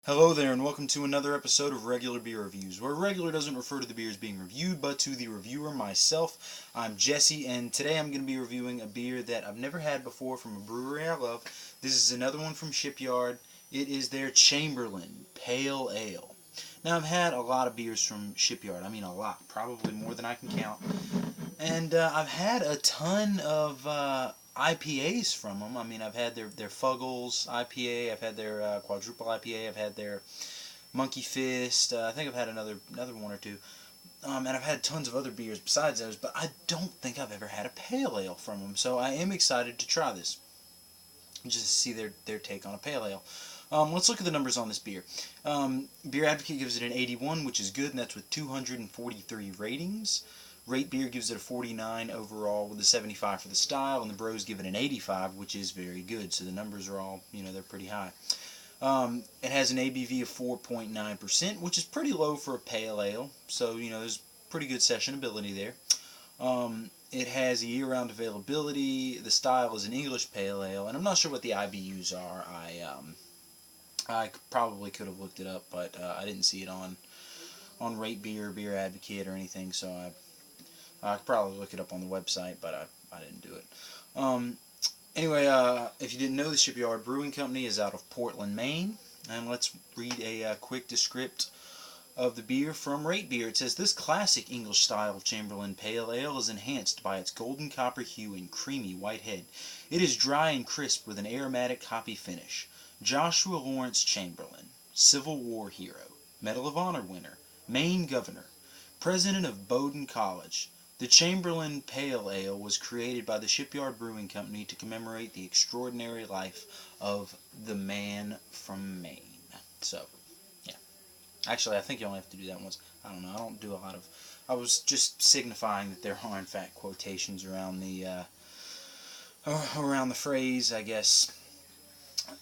Hello there, and welcome to another episode of Regular Beer Reviews, where regular doesn't refer to the beers being reviewed, but to the reviewer, myself. I'm Jesse, and today I'm going to be reviewing a beer that I've never had before from a brewery I love. This is another one from Shipyard. It is their Chamberlain Pale Ale. Now, I've had a lot of beers from Shipyard. I mean, a lot. Probably more than I can count. And I've had a ton of IPAs from them. I mean, I've had their Fuggles IPA. I've had their Quadruple IPA. I've had their Monkey Fist. I think I've had another one or two. And I've had tons of other beers besides those, but I don't think I've ever had a pale ale from them. So I am excited to try this, just to see their take on a pale ale. Let's look at the numbers on this beer. Beer Advocate gives it an 81, which is good, and that's with 243 ratings. Rate Beer gives it a 49 overall with a 75 for the style, and the Bros give it an 85, which is very good. So the numbers are all, they're pretty high. It has an ABV of 4.9%, which is pretty low for a pale ale. So, there's pretty good sessionability there. It has a year-round availability. The style is an English pale ale, and I'm not sure what the IBUs are. I probably could have looked it up, but I didn't see it on Rate Beer, Beer Advocate, or anything, so I could probably look it up on the website, but I didn't do it. Anyway, if you didn't know, the Shipyard Brewing Company is out of Portland, Maine. And let's read a quick descript of the beer from Rate Beer. It says, "This classic English style Chamberlain Pale Ale is enhanced by its golden copper hue and creamy white head. It is dry and crisp with an aromatic hoppy finish. Joshua Lawrence Chamberlain, Civil War hero, Medal of Honor winner, Maine governor, president of Bowdoin College. The Chamberlain Pale Ale was created by the Shipyard Brewing Company to commemorate the extraordinary life of the man from Maine." So, yeah. Actually, I think you only have to do that once. I don't know. I don't do a lot of... I was just signifying that there are, in fact, quotations around the phrase, I guess.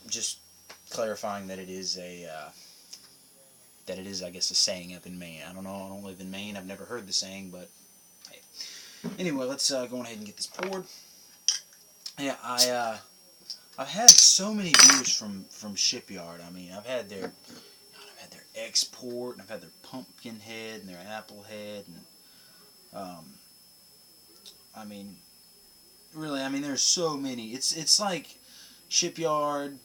Just clarifying that it is I guess, a saying up in Maine. I don't know. I don't live in Maine. I've never heard the saying, but... Anyway, let's go ahead and get this poured. Yeah, I've had so many beers from Shipyard. I mean, I've had their Export, and I've had their Pumpkin Head and their Apple Head, and I mean, really, there's so many. It's like Shipyard,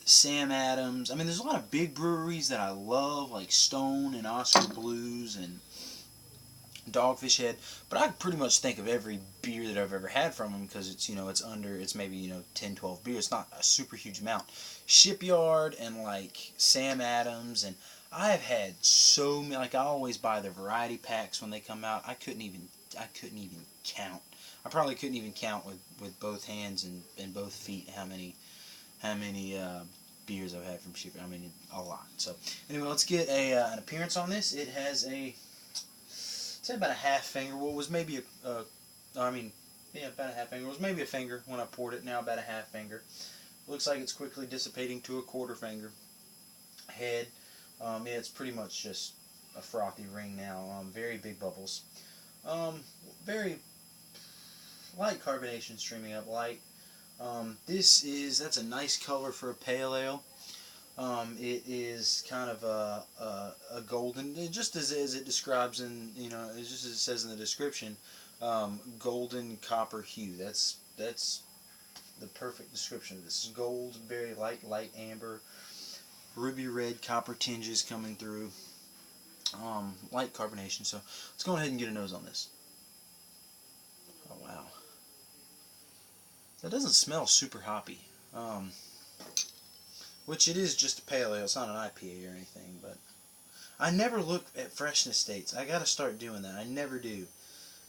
Sam Adams. I mean, there's a lot of big breweries that I love, like Stone and Oscar Blues and Dogfish Head, but I can pretty much think of every beer that I've ever had from them, because it's maybe 10, 12 beers. It's not a super huge amount. Shipyard and like Sam Adams, and I have had so many. Like, I always buy the variety packs when they come out. I couldn't even count. I probably couldn't even count with both hands and both feet how many beers I've had from Shipyard. I mean, a lot. So anyway, let's get an appearance on this. It has say about a half finger. Well, it was maybe about a half finger. It was maybe a finger when I poured it. Now about a half finger. Looks like it's quickly dissipating to a quarter finger. Head. Yeah, it's pretty much just a frothy ring now. Very big bubbles. Very light carbonation streaming up light. That's a nice color for a pale ale. It is kind of a golden, just as it describes just as it says in the description, golden copper hue. That's the perfect description of this. Gold, very light amber, ruby red copper tinges coming through. Light carbonation. So let's go ahead and get a nose on this. Oh wow, that doesn't smell super hoppy. Which it is just a pale ale. It's not an IPA or anything, but I never look at freshness dates. I gotta start doing that. I never do.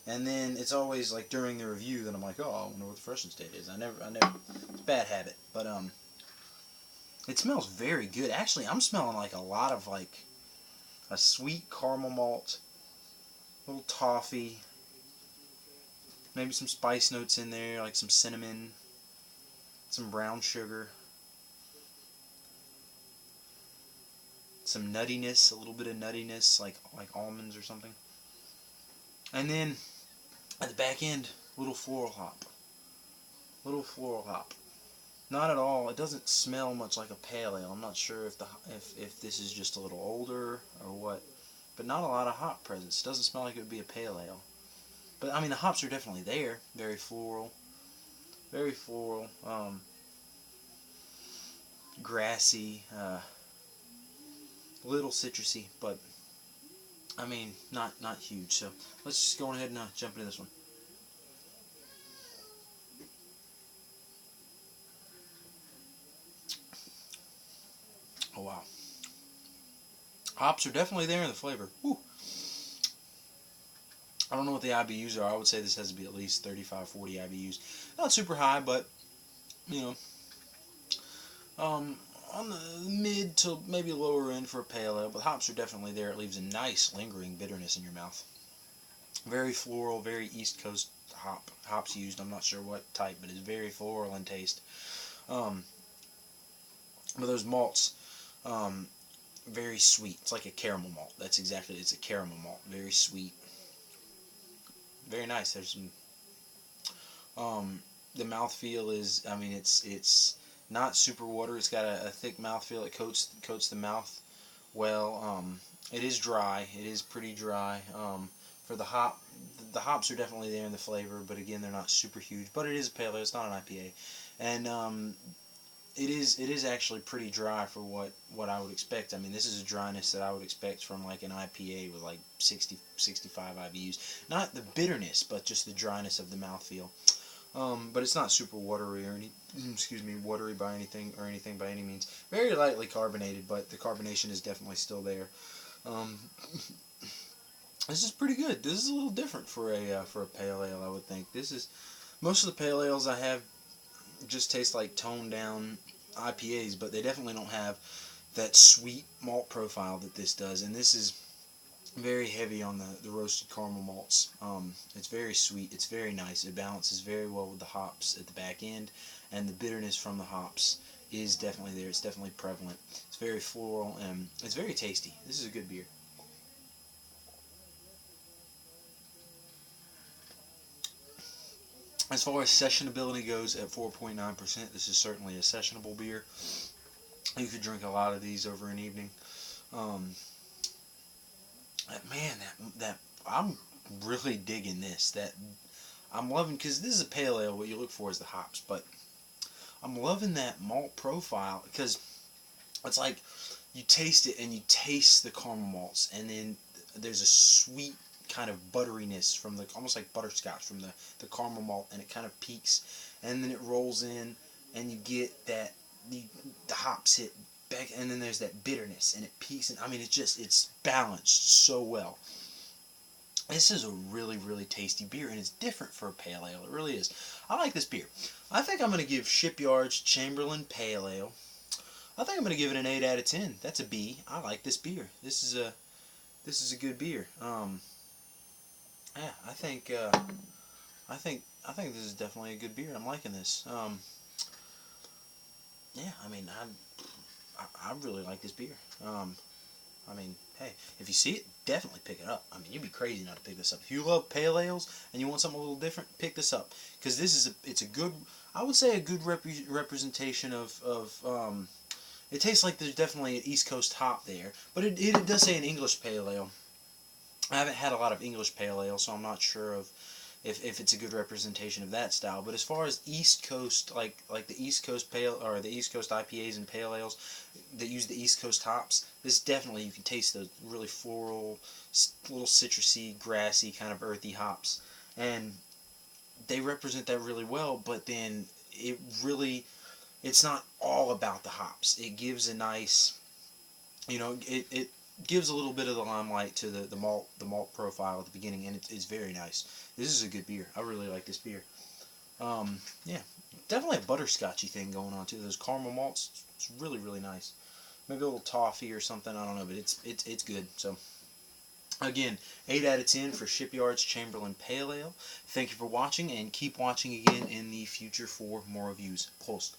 And then it's always like during the review that I'm like, oh, I wonder what the freshness date is. I never. It's a bad habit, but it smells very good. Actually, I'm smelling like a lot of like a sweet caramel malt, a little toffee, maybe some spice notes in there, like some cinnamon, some brown sugar. Some nuttiness, a little bit of nuttiness, like almonds or something. And then at the back end, little floral hop. Not at all. It doesn't smell much like a pale ale. I'm not sure if this is just a little older or what, but not a lot of hop presence. It doesn't smell like it would be a pale ale. But I mean, the hops are definitely there. Very floral, very floral, grassy, little citrusy, but I mean, not huge. So let's just go ahead and jump into this one. Oh wow, hops are definitely there in the flavor. Woo. I don't know what the IBUs are. I would say this has to be at least 35, 40 IBUs. Not super high, but you know, on the mid to maybe lower end for a pale ale. But hops are definitely there. It leaves a nice lingering bitterness in your mouth. Very floral, very East Coast hops used. I'm not sure what type, but it's very floral in taste. Um, but those malts, very sweet. It's like a caramel malt. That's exactly it. It's a caramel malt. Very sweet. Very nice. There's some. The mouthfeel is. I mean, it's not super watery. It's got a thick mouthfeel. It coats the mouth well. It is dry. It is pretty dry. For the hops are definitely there in the flavor, but again, they're not super huge. But it is a pale ale. It's not an IPA, and it is actually pretty dry for what I would expect. I mean, this is a dryness that I would expect from like an IPA with like 60, 65 IBUs. Not the bitterness, but just the dryness of the mouthfeel. But it's not super watery or watery by anything by any means. Very lightly carbonated, but the carbonation is definitely still there. Um, this is pretty good. This is a little different for a pale ale, I would think. This is most of the pale ales I have just taste like toned down IPAs, but they definitely don't have that sweet malt profile that this does. And this is very heavy on the roasted caramel malts. It's very sweet. It's very nice. It balances very well with the hops at the back end, and the bitterness from the hops is definitely there. It's definitely prevalent. It's very floral, and it's very tasty. This is a good beer. As far as sessionability goes, at 4.9%, this is certainly a sessionable beer. You could drink a lot of these over an evening. Um, Man, that I'm really digging this. That I'm loving, because this is a pale ale. What you look for is the hops, but I'm loving that malt profile, because it's like you taste it and you taste the caramel malts, and then there's a sweet kind of butteriness from the, almost like butterscotch from the caramel malt, and it kind of peaks, and then it rolls in, and you get that the hops hit back, and then there's that bitterness, and it peaks, and I mean, it's balanced so well. This is a really, really tasty beer, and it's different for a pale ale. It really is. I like this beer. I think I'm going to give Shipyard's Chamberlain Pale Ale, I think I'm going to give it an 8 out of 10. That's a B. I like this beer. This is a good beer. Yeah, I think this is definitely a good beer. I'm liking this. Yeah, I mean, I really like this beer. I mean, hey, if you see it, definitely pick it up. I mean, you'd be crazy not to pick this up. If you love pale ales and you want something a little different, pick this up, because this is it's a good, I would say, a good representation of it tastes like there's definitely an East Coast hop there, but it does say an English pale ale. I haven't had a lot of English pale ale, so I'm not sure of if it's a good representation of that style. But as far as East Coast, like the East Coast pale, or the East Coast IPAs and pale ales that use the East Coast hops, this definitely, you can taste those really floral, little citrusy, grassy, kind of earthy hops, and they represent that really well. But then it's not all about the hops. It gives a nice, it gives a little bit of the limelight to the malt profile at the beginning, and it's very nice. This is a good beer. I really like this beer. Yeah, definitely a butterscotchy thing going on too. Those caramel malts, it's really, really nice. Maybe a little toffee or something. I don't know, but it's good. So again, 8 out of 10 for Shipyard's Chamberlain Pale Ale. Thank you for watching, and keep watching again in the future for more reviews. Prost.